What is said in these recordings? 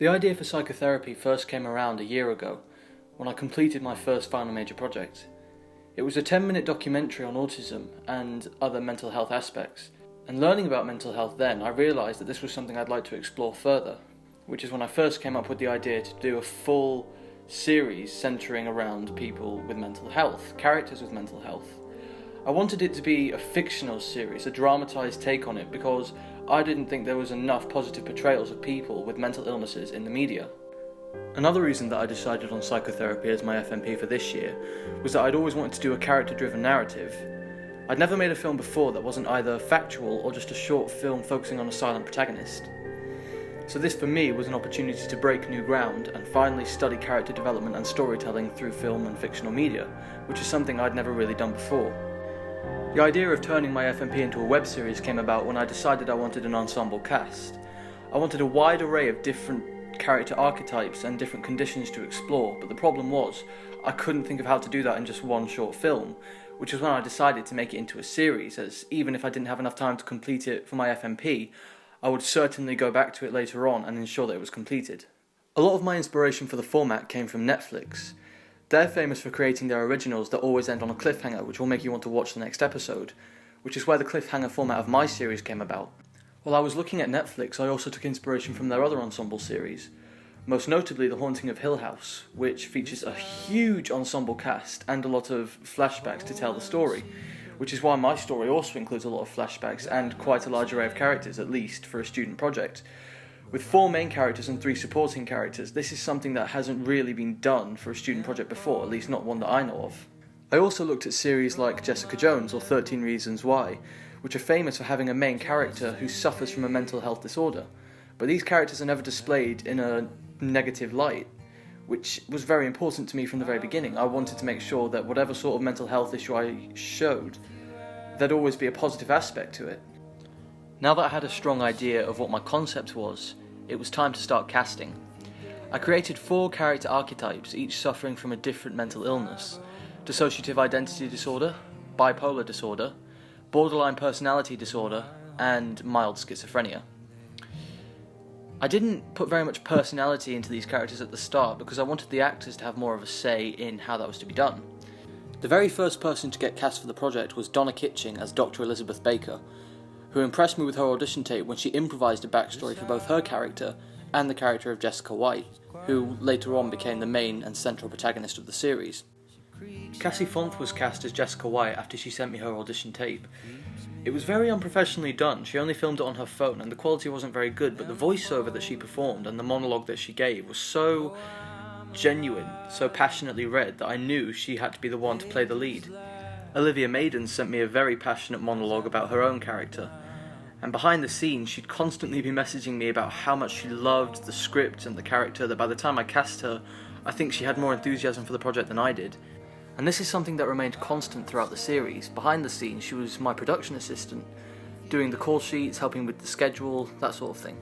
The idea for psychotherapy first came around a year ago, when I completed my first final major project. It was a 10-minute documentary on autism and other mental health aspects, and learning about mental health then, I realised that this was something I'd like to explore further, which is when I first came up with the idea to do a full series centering around people with mental health, characters with mental health. I wanted it to be a fictional series, a dramatised take on it, because I didn't think there was enough positive portrayals of people with mental illnesses in the media. Another reason that I decided on psychotherapy as my FMP for this year was that I'd always wanted to do a character-driven narrative. I'd never made a film before that wasn't either factual or just a short film focusing on a silent protagonist. So this for me was an opportunity to break new ground and finally study character development and storytelling through film and fictional media, which is something I'd never really done before. The idea of turning my FMP into a web series came about when I decided I wanted an ensemble cast. I wanted a wide array of different character archetypes and different conditions to explore, but the problem was I couldn't think of how to do that in just one short film, which is when I decided to make it into a series, as even if I didn't have enough time to complete it for my FMP, I would certainly go back to it later on and ensure that it was completed. A lot of my inspiration for the format came from Netflix. They're famous for creating their originals that always end on a cliffhanger, which will make you want to watch the next episode, which is where the cliffhanger format of my series came about. While I was looking at Netflix, I also took inspiration from their other ensemble series, most notably The Haunting of Hill House, which features a huge ensemble cast and a lot of flashbacks to tell the story, which is why my story also includes a lot of flashbacks and quite a large array of characters, at least for a student project. With 4 main characters and 3 supporting characters, this is something that hasn't really been done for a student project before, at least not one that I know of. I also looked at series like Jessica Jones or 13 Reasons Why, which are famous for having a main character who suffers from a mental health disorder, but these characters are never displayed in a negative light, which was very important to me from the very beginning. I wanted to make sure that whatever sort of mental health issue I showed, there'd always be a positive aspect to it. Now that I had a strong idea of what my concept was, it was time to start casting. I created 4 character archetypes, each suffering from a different mental illness: dissociative identity disorder, bipolar disorder, borderline personality disorder, and mild schizophrenia. I didn't put very much personality into these characters at the start because I wanted the actors to have more of a say in how that was to be done. The very first person to get cast for the project was Donna Kitching as Dr. Elizabeth Baker, who impressed me with her audition tape when she improvised a backstory for both her character and the character of Jessica White, who later on became the main and central protagonist of the series. Cassie Fonth was cast as Jessica White after she sent me her audition tape. It was very unprofessionally done. She only filmed it on her phone and the quality wasn't very good, but the voiceover that she performed and the monologue that she gave was so genuine, so passionately read, that I knew she had to be the one to play the lead. Olivia Maiden sent me a very passionate monologue about her own character, and behind the scenes she'd constantly be messaging me about how much she loved the script and the character, that by the time I cast her, I think she had more enthusiasm for the project than I did. And this is something that remained constant throughout the series. Behind the scenes she was my production assistant, doing the call sheets, helping with the schedule, that sort of thing.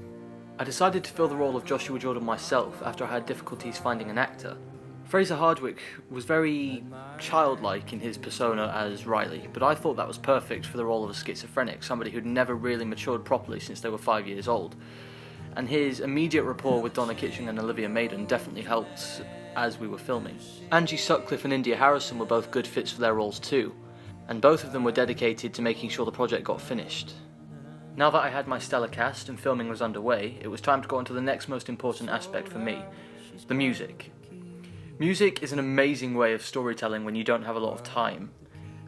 I decided to fill the role of Joshua Jordan myself after I had difficulties finding an actor. Fraser Hardwicke was very childlike in his persona as Riley, but I thought that was perfect for the role of a schizophrenic, somebody who'd never really matured properly since they were 5 years old. And his immediate rapport with Donna Kitching and Olivia Maiden definitely helped as we were filming. Angie Sutcliffe and India Harrison were both good fits for their roles too, and both of them were dedicated to making sure the project got finished. Now that I had my stellar cast and filming was underway, it was time to go on to the next most important aspect for me: the music. Music is an amazing way of storytelling when you don't have a lot of time,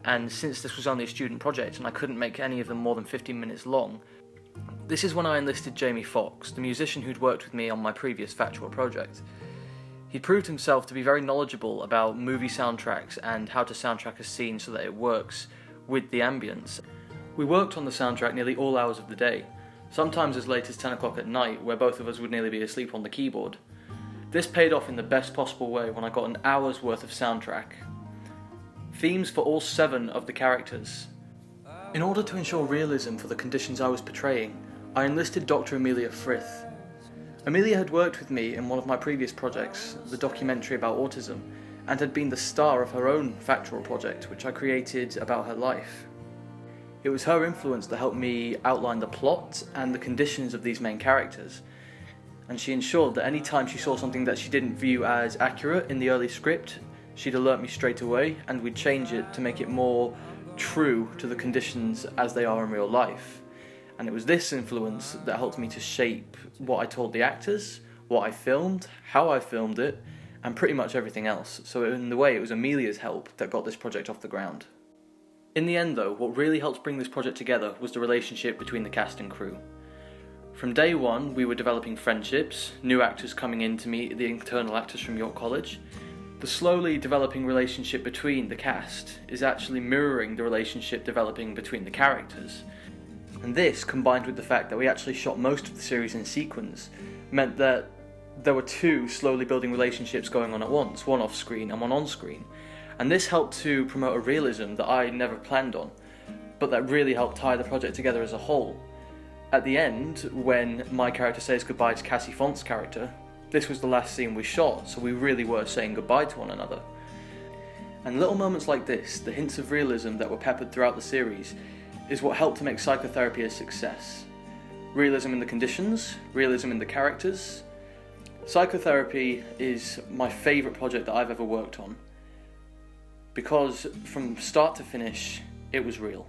and since this was only a student project and I couldn't make any of them more than 15 minutes long, this is when I enlisted Jamie Foxx, the musician who'd worked with me on my previous factual project. He proved himself to be very knowledgeable about movie soundtracks and how to soundtrack a scene so that it works with the ambience. We worked on the soundtrack nearly all hours of the day, sometimes as late as 10 o'clock at night, where both of us would nearly be asleep on the keyboard. This paid off in the best possible way when I got an hour's worth of soundtrack. Themes for all 7 of the characters. In order to ensure realism for the conditions I was portraying, I enlisted Dr. Amelia Frith. Amelia had worked with me in one of my previous projects, the documentary about autism, and had been the star of her own factual project, which I created about her life. It was her influence that helped me outline the plot and the conditions of these main characters. and she ensured that any time she saw something that she didn't view as accurate in the early script, she'd alert me straight away, and we'd change it to make it more true to the conditions as they are in real life. And it was this influence that helped me to shape what I told the actors, what I filmed, how I filmed it, and pretty much everything else. So in the way, it was Amelia's help that got this project off the ground. In the end though, what really helped bring this project together was the relationship between the cast and crew. From day one, we were developing friendships, new actors coming in to meet the internal actors from York College. The slowly developing relationship between the cast is actually mirroring the relationship developing between the characters. And this, combined with the fact that we actually shot most of the series in sequence, meant that there were two slowly building relationships going on at once, one off screen and one on screen. And this helped to promote a realism that I never planned on, but that really helped tie the project together as a whole. At the end, when my character says goodbye to Cassie Font's character, this was the last scene we shot, so we really were saying goodbye to one another. And little moments like this, the hints of realism that were peppered throughout the series, is what helped to make PsychoTherapy a success. Realism in the conditions, realism in the characters. PsychoTherapy is my favourite project that I've ever worked on, because from start to finish, it was real.